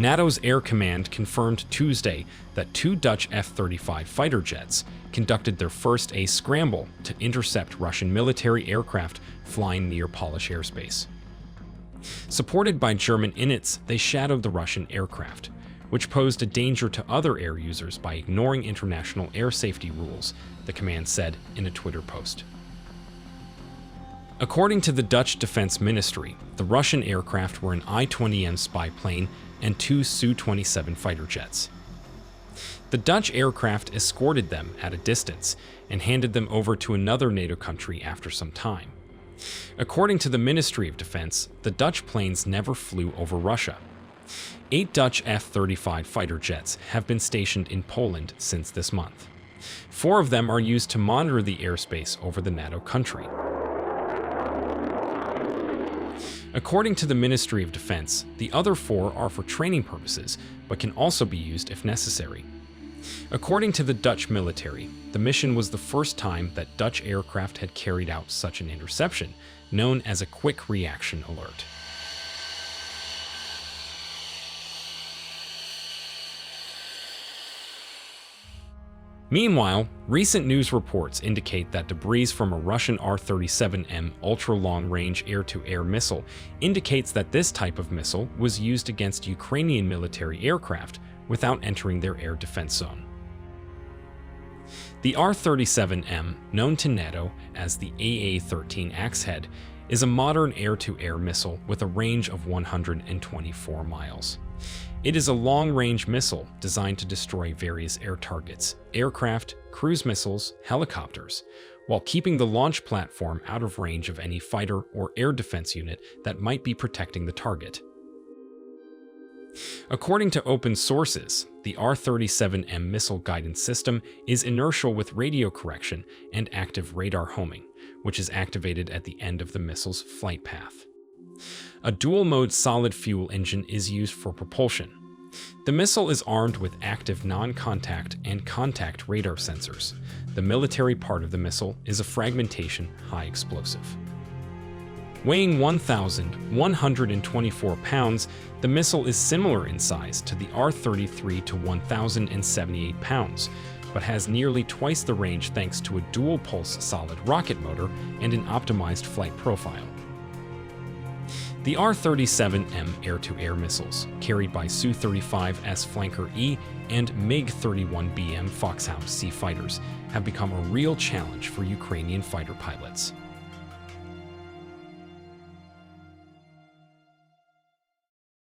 NATO's Air Command confirmed Tuesday that two Dutch F-35 fighter jets conducted their first scramble to intercept Russian military aircraft flying near Polish airspace. Supported by German Inits, they shadowed the Russian aircraft, which posed a danger to other air users by ignoring international air safety rules, the command said in a Twitter post. According to the Dutch Defense Ministry, the Russian aircraft were an I-20M spy plane and two Su-27 fighter jets. The Dutch aircraft escorted them at a distance and handed them over to another NATO country after some time. According to the Ministry of Defense, the Dutch planes never flew over Russia. 8 Dutch F-35 fighter jets have been stationed in Poland since this month. 4 of them are used to monitor the airspace over the NATO country. According to the Ministry of Defense, the other 4 are for training purposes, but can also be used if necessary. According to the Dutch military, the mission was the first time that Dutch aircraft had carried out such an interception, known as a quick reaction alert. Meanwhile, recent news reports indicate that debris from a Russian R-37M ultra-long-range air-to-air missile indicates that this type of missile was used against Ukrainian military aircraft without entering their air defense zone. The R-37M, known to NATO as the AA-13 Axe-Head, is a modern air-to-air missile with a range of 124 miles. It is a long-range missile designed to destroy various air targets, aircraft, cruise missiles, helicopters, while keeping the launch platform out of range of any fighter or air defense unit that might be protecting the target. According to open sources, the R-37M missile guidance system is inertial with radio correction and active radar homing, which is activated at the end of the missile's flight path. A dual-mode solid-fuel engine is used for propulsion. The missile is armed with active non-contact and contact radar sensors. The military part of the missile is a fragmentation high explosive. Weighing 1,124 pounds, the missile is similar in size to the R-33 to 1,078 pounds, but has nearly twice the range thanks to a dual-pulse solid rocket motor and an optimized flight profile. The R-37M air-to-air missiles, carried by Su-35S Flanker E and MiG-31BM Foxhound C fighters, have become a real challenge for Ukrainian fighter pilots.